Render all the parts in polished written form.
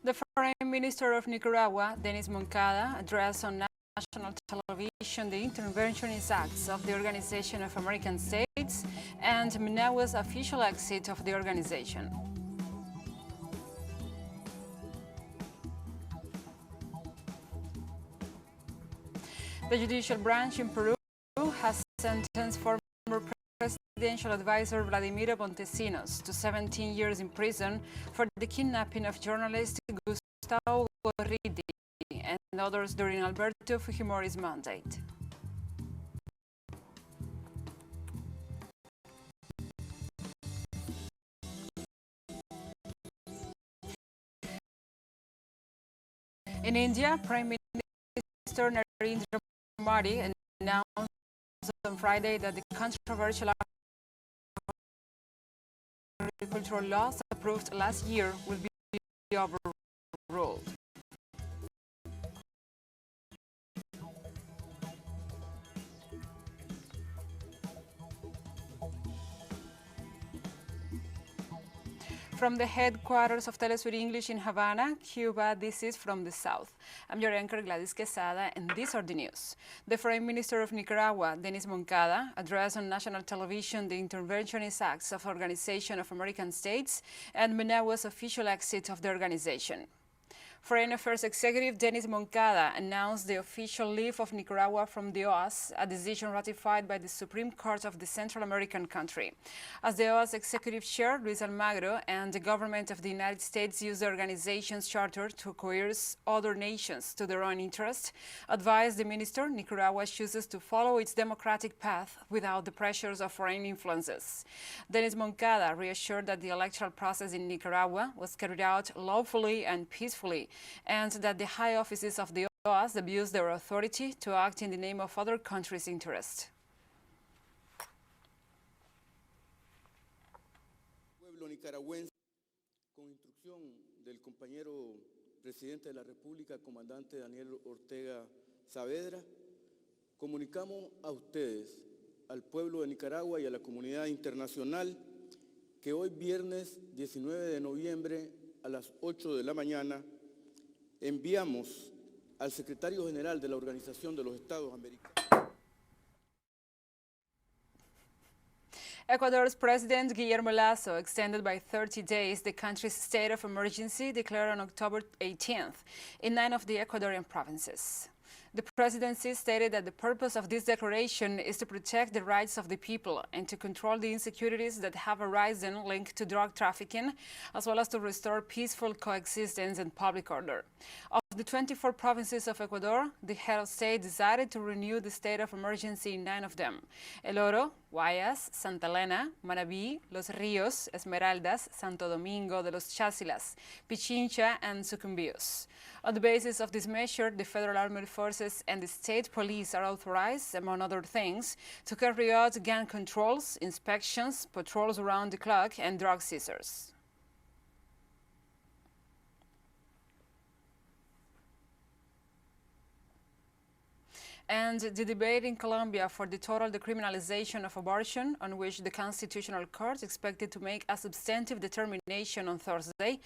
The Foreign Minister of Nicaragua, Denis Moncada, addressed on national television the interventionist acts of the Organization of American States and Managua's official exit of the organization. The judicial branch in Peru has sentenced former presidential advisor Vladimiro Montesinos to 17 years in prison for the kidnapping of journalist Gustavo Gorriti and others during Alberto Fujimori's mandate. In India, Prime Minister Narendra Modi announced on Friday that the controversial agricultural laws approved last year will be overruled. From the headquarters of TeleSUR English in Havana, Cuba, this is From the South. I'm your anchor, Gladys Quesada, and these are the news. The Foreign Minister of Nicaragua, Denis Moncada, addressed on national television the interventionist acts of Organization of American States and Managua's official exit of the organization. Foreign Affairs Executive Denis Moncada announced the official leave of Nicaragua from the OAS, a decision ratified by the Supreme Court of the Central American country. As the OAS Executive Chair, Luis Almagro, and the government of the United States use the organization's charter to coerce other nations to their own interest, advised the minister, Nicaragua chooses to follow its democratic path without the pressures of foreign influences. Denis Moncada reassured that the electoral process in Nicaragua was carried out lawfully and peacefully, and that the high offices of the OAS abused their authority to act in the name of other countries' interest. Pueblo nicaragüense, con instrucción del compañero presidente de la República, comandante Daniel Ortega Saavedra, comunicamos a ustedes, al pueblo de Nicaragua y a la comunidad internacional que hoy viernes 19 de noviembre a las 8 de la mañana enviamos al secretario general de la Organización de los Estados Americanos. Ecuador's President Guillermo Lasso extended by 30 days the country's state of emergency declared on October 18th in 9 of the Ecuadorian provinces. The presidency stated that the purpose of this declaration is to protect the rights of the people and to control the insecurities that have arisen linked to drug trafficking, as well as to restore peaceful coexistence and public order. Of the 24 provinces of Ecuador, the head of state decided to renew the state of emergency in 9 of them: El Oro, Guayas, Santa Elena, Manabí, Los Ríos, Esmeraldas, Santo Domingo de los Chásilas, Pichincha, and Sucumbíos. On the basis of this measure, the Federal Armed Forces and the state police are authorized, among other things, to carry out gun controls, inspections, patrols around the clock, and drug seizures. And the debate in Colombia for the total decriminalization of abortion, on which the Constitutional Court is expected to make a substantive determination on Thursday,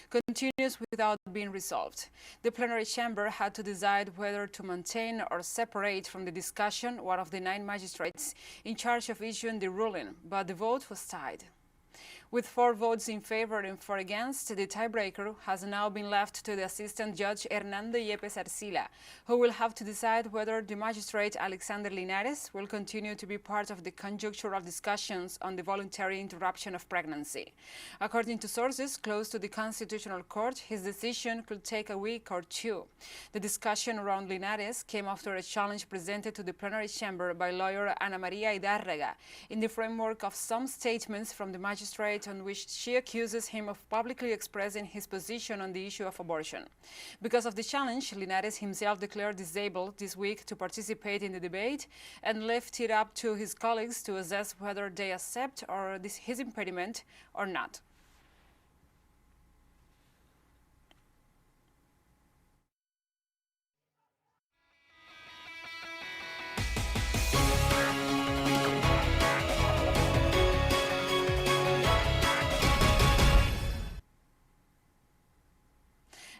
continues without being resolved. The plenary chamber had to decide whether to maintain or separate from the discussion one of the 9 magistrates in charge of issuing the ruling, but the vote was tied. With 4 votes in favor and 4 against, the tiebreaker has now been left to the assistant judge Hernando Yepes Arcila, who will have to decide whether the magistrate Alexander Linares will continue to be part of the conjunctural discussions on the voluntary interruption of pregnancy. According to sources close to the Constitutional Court, his decision could take a week or 2. The discussion around Linares came after a challenge presented to the plenary chamber by lawyer Ana Maria Hidárraga in the framework of some statements from the magistrate on which she accuses him of publicly expressing his position on the issue of abortion. Because of the challenge, Linares himself declared disabled this week to participate in the debate and left it up to his colleagues to assess whether they accept his impediment or not.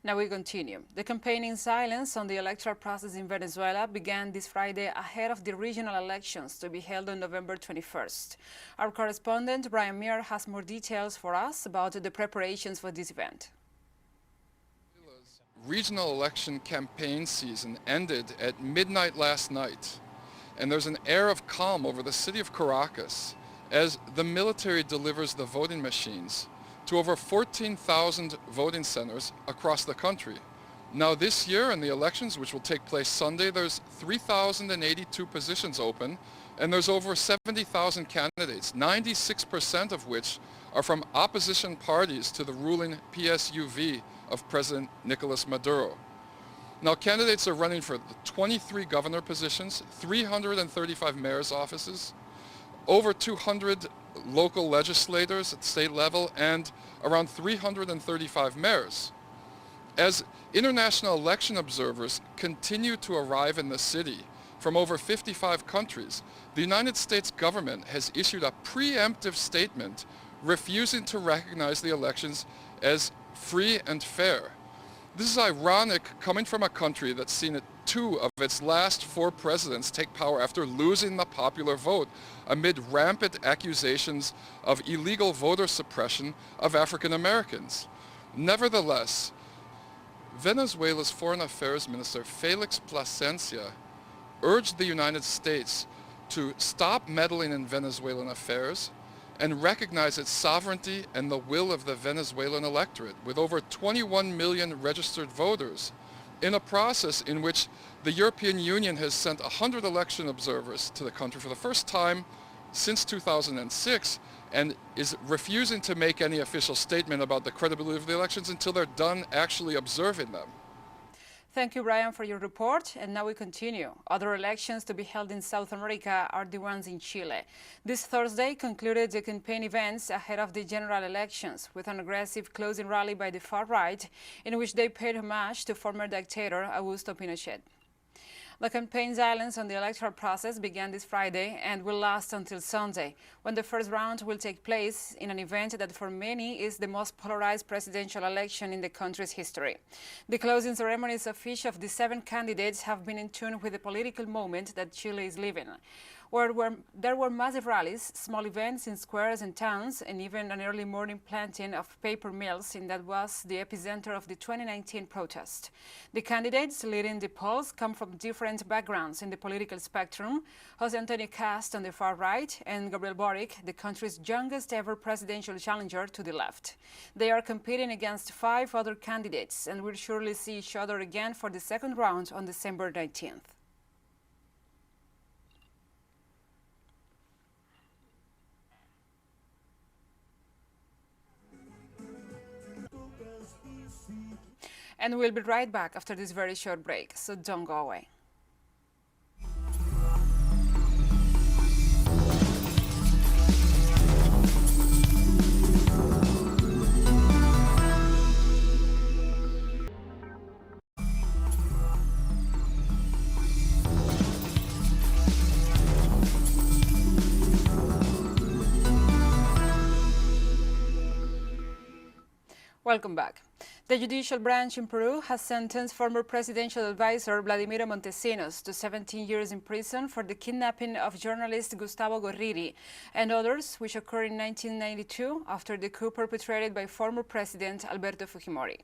Now we continue. The campaign in silence on the electoral process in Venezuela began this Friday ahead of the regional elections to be held on November 21st. Our correspondent, Brian Muir, has more details for us about the preparations for this event. Regional election campaign season ended at midnight last night, and there's an air of calm over the city of Caracas as the military delivers the voting machines to over 14,000 voting centers across the country. Now this year in the elections, which will take place Sunday, there's 3,082 positions open, and there's over 70,000 candidates, 96% of which are from opposition parties to the ruling PSUV of President Nicolas Maduro. Now candidates are running for the 23 governor positions, 335 mayor's offices, over 200 local legislators at state level, and around 335 mayors. As international election observers continue to arrive in the city from over 55 countries, the United States government has issued a preemptive statement refusing to recognize the elections as free and fair. This is ironic coming from a country that's seen two of its last four presidents take power after losing the popular vote amid rampant accusations of illegal voter suppression of African Americans. Nevertheless, Venezuela's Foreign Affairs Minister Felix Plasencia urged the United States to stop meddling in Venezuelan affairs and recognize its sovereignty and the will of the Venezuelan electorate, with over 21 million registered voters, in a process in which the European Union has sent 100 election observers to the country for the first time since 2006, and is refusing to make any official statement about the credibility of the elections until they're done actually observing them. Thank you, Brian, for your report. And now we continue. Other elections to be held in South America are the ones in Chile. This Thursday concluded the campaign events ahead of the general elections with an aggressive closing rally by the far right in which they paid homage to former dictator Augusto Pinochet. The campaign silence on the electoral process began this Friday and will last until Sunday, when the first round will take place in an event that for many is the most polarized presidential election in the country's history. The closing ceremonies of each of the 7 candidates have been in tune with the political moment that Chile is living, where there were massive rallies, small events in squares and towns, and even an early morning planting of paper mills in that was the epicenter of the 2019 protest. The candidates leading the polls come from different backgrounds in the political spectrum: José Antonio Cast on the far right and Gabriel Boric, the country's youngest ever presidential challenger, to the left. They are competing against 5 other candidates and will surely see each other again for the second round on December 19th. And we'll be right back after this very short break, so don't go away. Welcome back. The judicial branch in Peru has sentenced former presidential advisor Vladimiro Montesinos to 17 years in prison for the kidnapping of journalist Gustavo Gorriri and others, which occurred in 1992 after the coup perpetrated by former President Alberto Fujimori.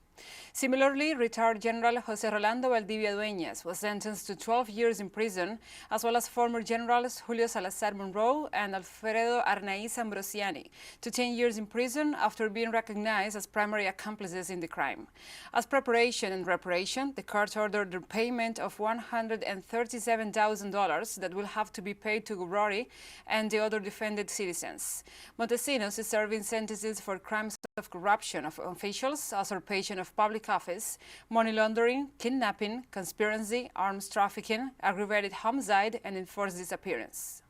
Similarly, retired General José Rolando Valdivia Dueñas was sentenced to 12 years in prison, as well as former Generals Julio Salazar Monroe and Alfredo Arnaiz Ambrosiani to 10 years in prison after being recognized as primary accomplices in the crime. As preparation and reparation, the court ordered the payment of $137,000 that will have to be paid to Gorriri and the other defended citizens. Montesinos is serving sentences for crimes of corruption of officials, usurpation of public office, money laundering, kidnapping, conspiracy, arms trafficking, aggravated homicide, and enforced disappearance.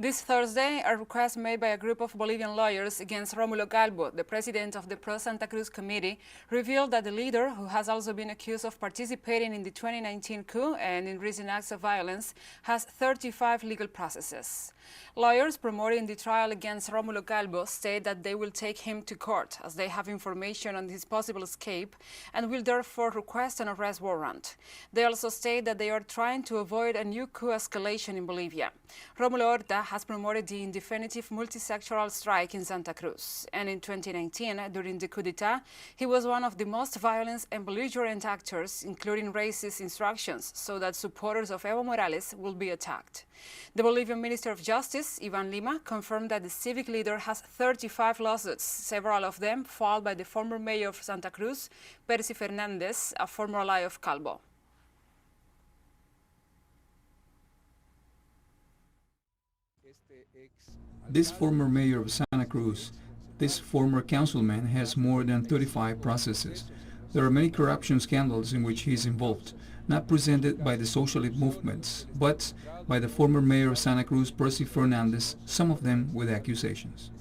This Thursday, a request made by a group of Bolivian lawyers against Rómulo Calvo, the president of the Pro-Santa Cruz Committee, revealed that the leader, who has also been accused of participating in the 2019 coup and in recent acts of violence, has 35 legal processes. Lawyers promoting the trial against Rómulo Calvo state that they will take him to court as they have information on his possible escape and will therefore request an arrest warrant. They also state that they are trying to avoid a new coup escalation in Bolivia. Rómulo Horta has promoted the indefinitive multisectoral strike in Santa Cruz, and in 2019, during the coup d'etat, he was one of the most violent and belligerent actors, including racist instructions so that supporters of Evo Morales will be attacked. The Bolivian Minister of Justice, Ivan Lima, confirmed that the civic leader has 35 lawsuits, several of them filed by the former mayor of Santa Cruz, Percy Fernandez, a former ally of Calvo. This former mayor of Santa Cruz, this former councilman has more than 35 processes. There are many corruption scandals in which he is involved, not presented by the socialist movements, but by the former mayor of Santa Cruz, Percy Fernandez, some of them with accusations.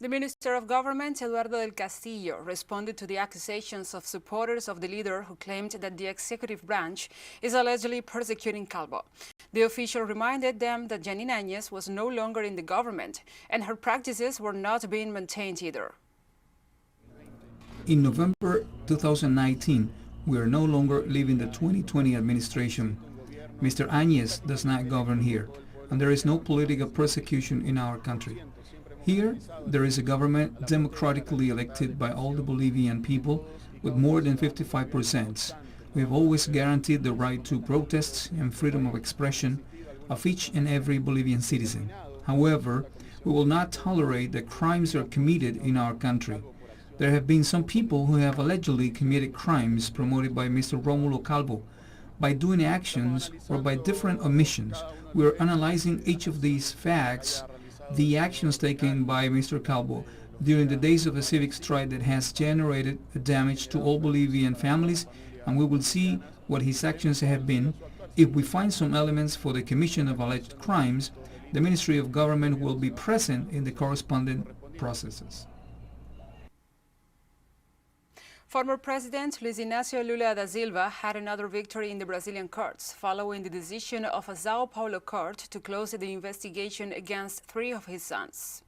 The Minister of Government, Eduardo del Castillo, responded to the accusations of supporters of the leader who claimed that the executive branch is allegedly persecuting Calvo. The official reminded them that Janine Áñez was no longer in the government and her practices were not being maintained either. In November 2019, we are no longer leaving the 2020 administration. Mr. Áñez does not govern here, and there is no political persecution in our country. Here, there is a government democratically elected by all the Bolivian people with more than 55%. We have always guaranteed the right to protest and freedom of expression of each and every Bolivian citizen. However, we will not tolerate that crimes are committed in our country. There have been some people who have allegedly committed crimes promoted by Mr. Rómulo Calvo. By doing actions or by different omissions, we are analyzing each of these facts. The actions taken by Mr. Calvo during the days of a civic strike that has generated damage to all Bolivian families, and we will see what his actions have been. If we find some elements for the commission of alleged crimes, the Ministry of Government will be present in the corresponding processes. Former President Luis Inácio Lula da Silva had another victory in the Brazilian courts following the decision of a São Paulo court to close the investigation against 3 of his sons.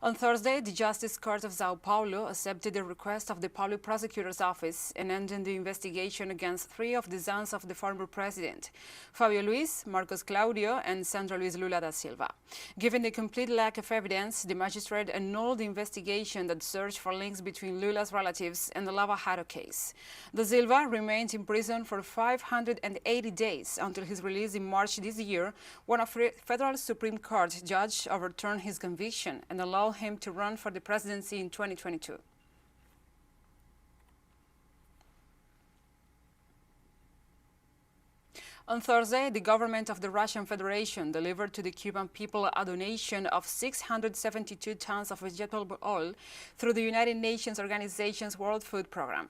On Thursday, the Justice Court of São Paulo accepted the request of the Public Prosecutor's Office and ended the investigation against 3 of the sons of the former president, Fabio Luis, Marcos Claudio, and Sandro Luis Lula da Silva. Given the complete lack of evidence, the magistrate annulled the investigation that searched for links between Lula's relatives and the Lava Jato case. Da Silva remained in prison for 580 days until his release in March this year, when a federal Supreme Court judge overturned his conviction and allowed him to run for the presidency in 2022. On Thursday, the government of the Russian Federation delivered to the Cuban people a donation of 672 tons of vegetable oil through the United Nations Organization's World Food Program.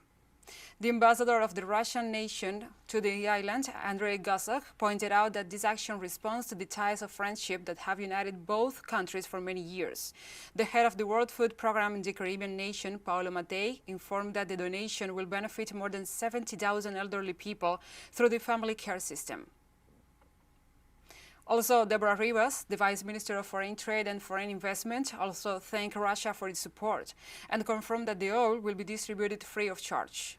The ambassador of the Russian nation to the island, Andrei Gosok, pointed out that this action responds to the ties of friendship that have united both countries for many years. The head of the World Food Program in the Caribbean nation, Paolo Mattei, informed that the donation will benefit more than 70,000 elderly people through the family care system. Also, Deborah Rivas, the Vice Minister of Foreign Trade and Foreign Investment, also thanked Russia for its support and confirmed that the oil will be distributed free of charge.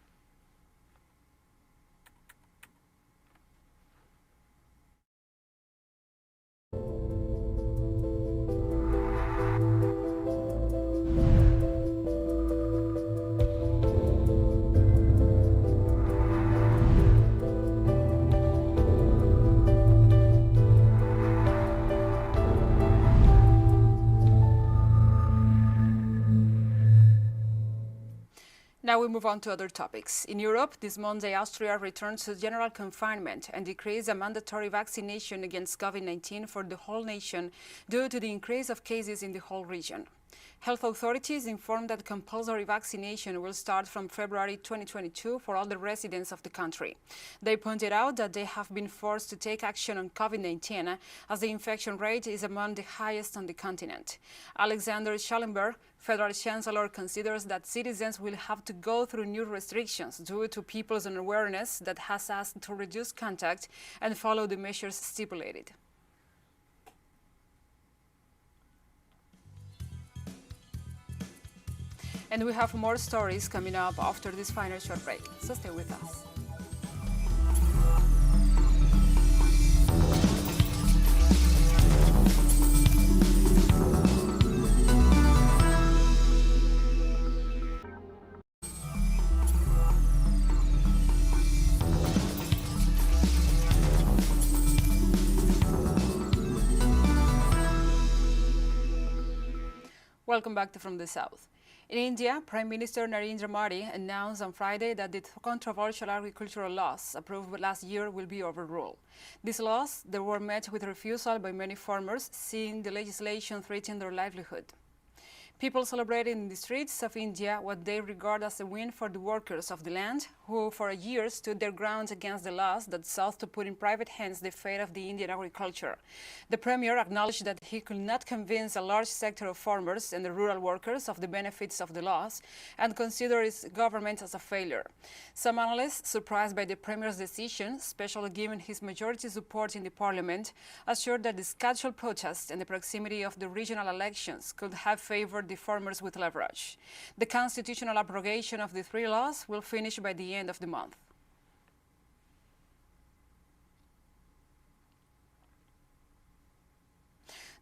Now we move on to other topics. In Europe, this Monday, Austria returns to general confinement and decrees a mandatory vaccination against COVID-19 for the whole nation due to the increase of cases in the whole region. Health authorities informed that compulsory vaccination will start from February 2022 for all the residents of the country. They pointed out that they have been forced to take action on COVID-19 as the infection rate is among the highest on the continent. Alexander Schallenberg, Federal Chancellor, considers that citizens will have to go through new restrictions due to people's unawareness that has asked to reduce contact and follow the measures stipulated. And we have more stories coming up after this final short break, so stay with us. Welcome back to From the South. In India, Prime Minister Narendra Modi announced on Friday that the controversial agricultural laws approved last year will be overruled. These laws they were met with refusal by many farmers, seeing the legislation threaten their livelihood. People celebrated in the streets of India what they regard as a win for the workers of the land, who for a year stood their ground against the laws that sought to put in private hands the fate of the Indian agriculture. The Premier acknowledged that he could not convince a large sector of farmers and the rural workers of the benefits of the laws and considered his government as a failure. Some analysts, surprised by the Premier's decision, especially given his majority support in the Parliament, assured that the scheduled protests and the proximity of the regional elections could have favored the farmers with leverage. The constitutional abrogation of the three laws will finish by the end of the month.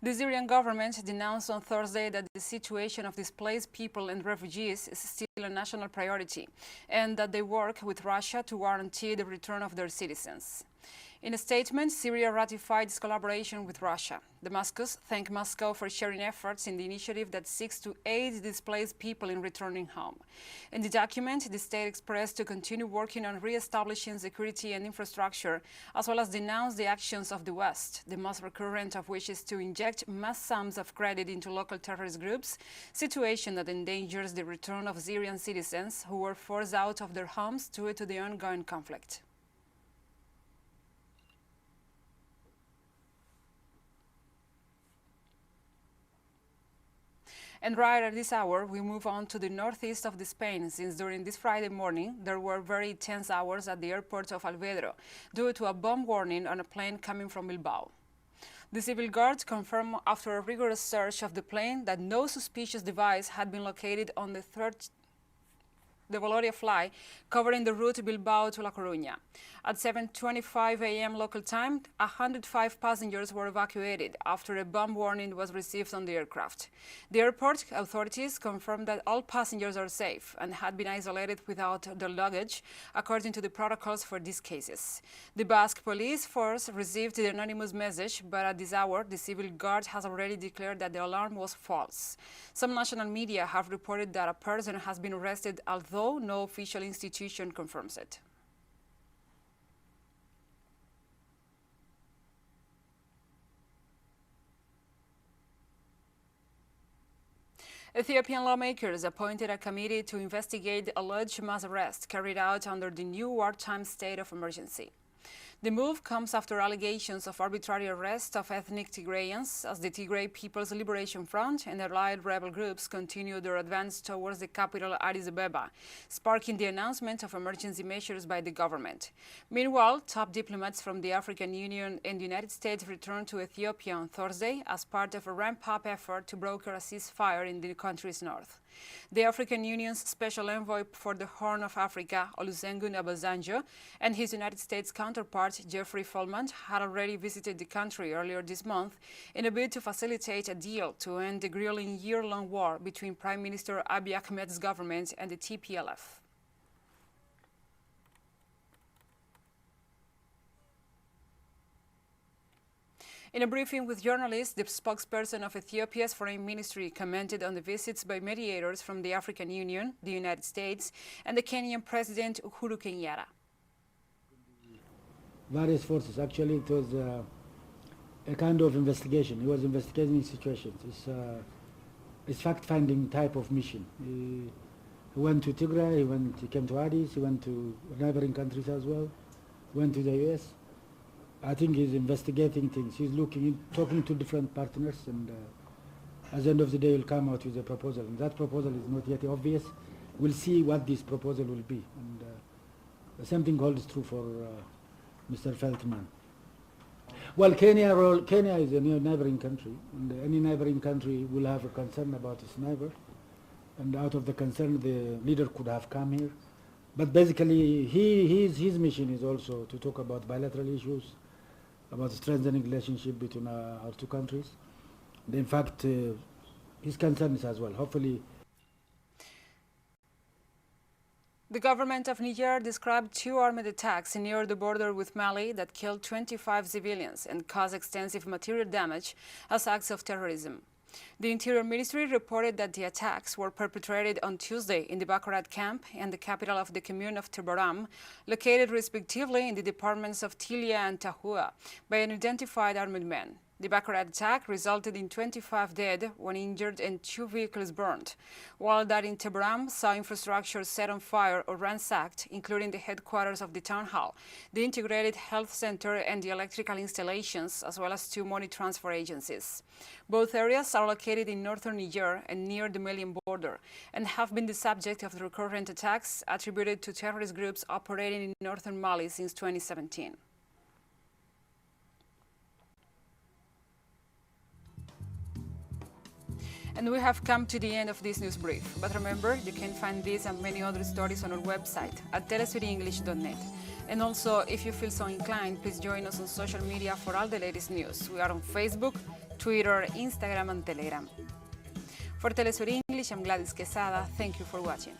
The Syrian government denounced on Thursday that the situation of displaced people and refugees is still a national priority and that they work with Russia to guarantee the return of their citizens. In a statement, Syria ratified its collaboration with Russia. Damascus thanked Moscow for sharing efforts in the initiative that seeks to aid displaced people in returning home. In the document, the state expressed to continue working on re-establishing security and infrastructure, as well as denounced the actions of the West, the most recurrent of which is to inject mass sums of credit into local terrorist groups, situation that endangers the return of Syrian citizens who were forced out of their homes due to the ongoing conflict. And right at this hour, we move on to the northeast of Spain, since during this Friday morning, there were very tense hours at the airport of Alvedro due to a bomb warning on a plane coming from Bilbao. The civil guards confirmed after a rigorous search of the plane that no suspicious device had been located on the Valoria flight covering the route Bilbao to La Coruña. At 7:25 a.m. local time, 105 passengers were evacuated after a bomb warning was received on the aircraft. The airport authorities confirmed that all passengers are safe and had been isolated without their luggage, according to the protocols for these cases. The Basque police force received the anonymous message, but at this hour, the civil guard has already declared that the alarm was false. Some national media have reported that a person has been arrested, although no official institution confirms it. Ethiopian lawmakers appointed a committee to investigate the alleged mass arrest carried out under the new wartime state of emergency. The move comes after allegations of arbitrary arrest of ethnic Tigrayans as the Tigray People's Liberation Front and allied rebel groups continue their advance towards the capital Addis Ababa, sparking the announcement of emergency measures by the government. Meanwhile, top diplomats from the African Union and the United States returned to Ethiopia on Thursday as part of a ramp-up effort to broker a ceasefire in the country's north. The African Union's Special Envoy for the Horn of Africa, Olusegun Obasanjo, and his United States counterpart, Jeffrey Feltman, had already visited the country earlier this month in a bid to facilitate a deal to end the grueling year-long war between Prime Minister Abiy Ahmed's government and the TPLF. In a briefing with journalists, the spokesperson of Ethiopia's foreign ministry commented on the visits by mediators from the African Union, the United States, and the Kenyan President Uhuru Kenyatta. Various forces. Actually, it was a kind of investigation. He was investigating situations. It's fact-finding type of mission. He went to Tigray, he came to Addis, he went to neighboring countries as well, went to the US. I think he's investigating things. He's looking, talking to different partners, and at the end of the day, he'll come out with a proposal. And that proposal is not yet obvious. We'll see what this proposal will be. And the same thing holds true for Mr. Feldman. Well, Kenya is a neighboring country, and any neighboring country will have a concern about its neighbor. And out of the concern, the leader could have come here. But basically, his mission is also to talk about bilateral issues, about strengthening relationship between our two countries. And in fact, his concern is as well. Hopefully. The government of Niger described 2 armed attacks near the border with Mali that killed 25 civilians and caused extensive material damage as acts of terrorism. The Interior Ministry reported that the attacks were perpetrated on Tuesday in the Bakarat camp and the capital of the commune of Tebaram, located respectively in the departments of Tilia and Tahua, by unidentified armed men. The Bakarat attack resulted in 25 dead, 1 injured and 2 vehicles burned, while that in Tebaram saw infrastructure set on fire or ransacked, including the headquarters of the town hall, the integrated health center and the electrical installations, as well as 2 money transfer agencies. Both areas are located in northern Niger and near the Malian border, and have been the subject of the recurrent attacks attributed to terrorist groups operating in northern Mali since 2017. And we have come to the end of this news brief. But remember, you can find this and many other stories on our website at telesurenglish.net. And also, if you feel so inclined, please join us on social media for all the latest news. We are on Facebook, Twitter, Instagram, and Telegram. For TeleSUR English, I'm Gladys Quesada. Thank you for watching.